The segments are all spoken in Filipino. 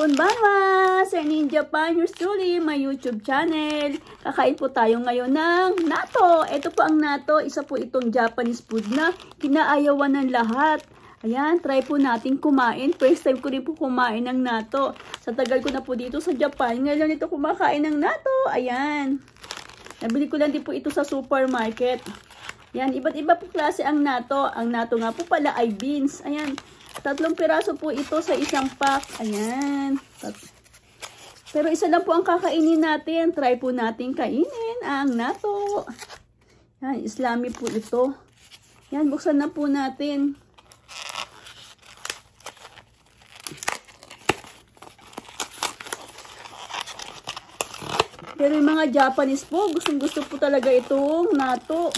Konbanwa! Sir Ninja Pan, yours truly, my YouTube channel. Kakain po tayo ngayon ng natto. Ito po ang natto. Isa po itong Japanese food na kinaayawan ng lahat. Ayan, try po natin kumain. First time ko rin po kumain ng natto. Sa tagal ko na po dito sa Japan, ngayon ito kumakain ng natto. Ayan. Nabili ko lang din po ito sa supermarket. Ayan, iba't iba po klase ang natto. Ang natto nga po pala ay beans. Ayan. 3 piraso po ito sa isang pack. Ayan. Pero isa lang po ang kakainin natin. Try po natin kainin ang natto. Ayan, Islami po ito. Ayan, buksan na po natin. Pero yung mga Japanese po, gustong-gusto po talaga itong natto.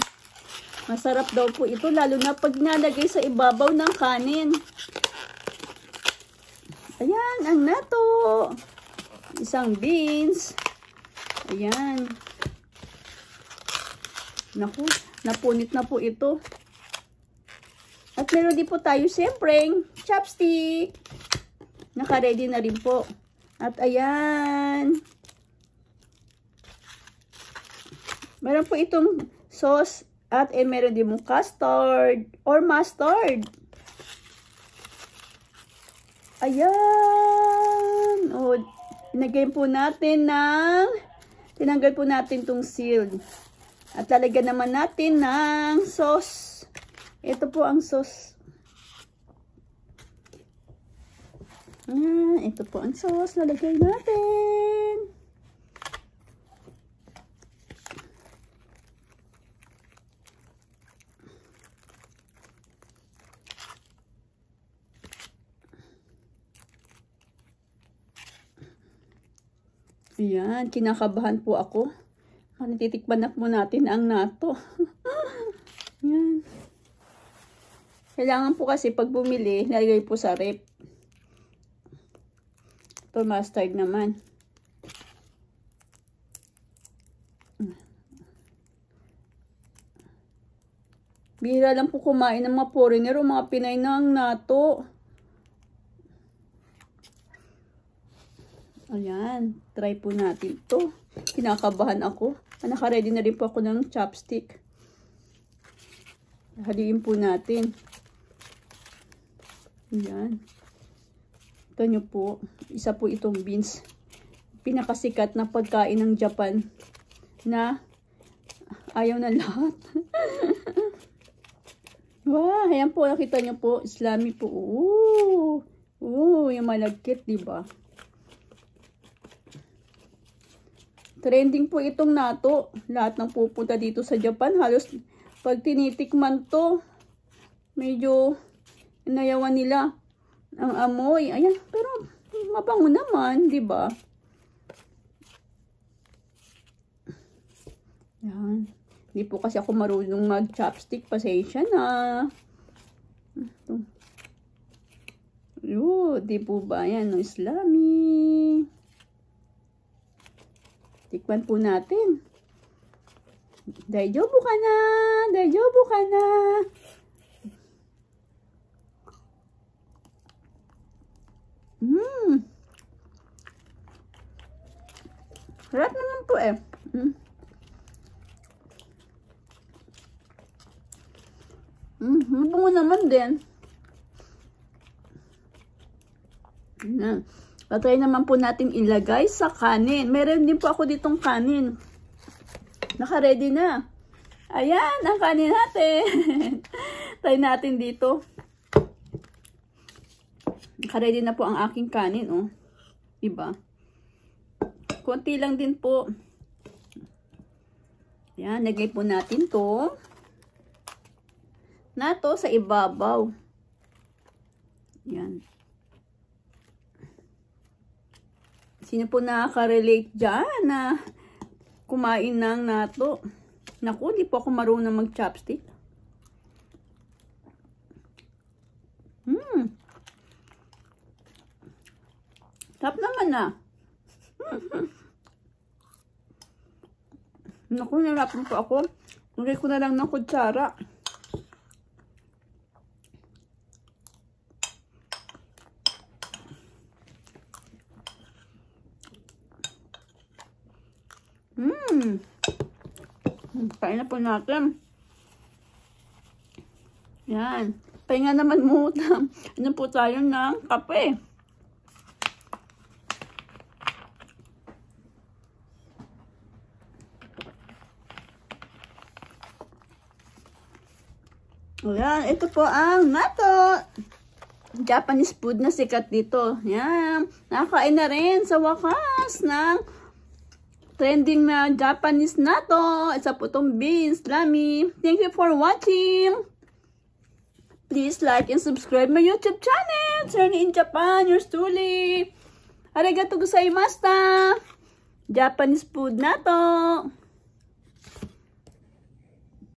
Masarap daw po ito, lalo na pag nalagay sa ibabaw ng kanin. Ayan, ang natto. Isang beans. Ayan. Naku, napunit na po ito. At meron din po tayo siyempre, chopstick. Naka-ready na rin po. At ayan. Meron po itong sauce. At meron din mong custard or mustard. Ayan. O, tinanggal po natin itong seal. At lalagyan naman natin ng sauce. Ito po ang sauce. Ito po ang sauce. Lalagay natin. Ayan, kinakabahan po ako. Natitikman na po natin ang natto. Ayan. Kailangan po kasi pag bumili, nalagay po sa rep. Ito mustard naman. Bihira lang po kumain ng mga foreigner o mga Pinay ng natto. Ayan, try po natin to. Kinakabahan ako. Naka-ready na rin po ako ng chopstick. Haluin po natin. Ayan. Ito nyo po. Isa po itong beans. Pinakasikat na pagkain ng Japan na ayaw na lahat. Wow, ayan po. Nakita nyo po. Islami po. Yung malagkit, diba? Trending po itong natto. Lahat ng pupunta dito sa Japan, halos pag tinitikman to, medyo inayawan nila ang amoy. Ayan, pero mabango naman, di ba? Ayan. Hindi po kasi ako marunong mag-chopstick. Pasensya na. Di po ba? Ayan, no, Islami. Tikman po natin. Daijoubu ka na. Daijoubu ka na. Sarap naman po eh. Mabango naman din. Ayan. Patry naman po natin ilagay sa kanin. Meron din po ako ditong kanin. Naka-ready na. Ayan, ang kanin natin. Try natin dito. Naka-ready na po ang aking kanin, oh. Diba? Konti lang din po. Ayan, lagay po natin to. Natto sa ibabaw. Ayan. Sino po nakaka-relate dyan na kumain ng natto? Naku, di po ako marunong mag-chopstick. Tap naman na. Naku, narapan po ako. Lagay ko na lang ng kutsara. Kain na po natin. Yan. Pahinga naman muna. Ano po tayo ng kape. Ayan, ito po ang natto. Japanese food na sikat dito. Yan. Nakakain na rin sa wakas ng trending na Japanese natto. Isa po itong beans, lami. Thank you for watching. Please like and subscribe my YouTube channel. Journey in Japan, yours truly. Arigatou gozaimashita. Japanese food natto.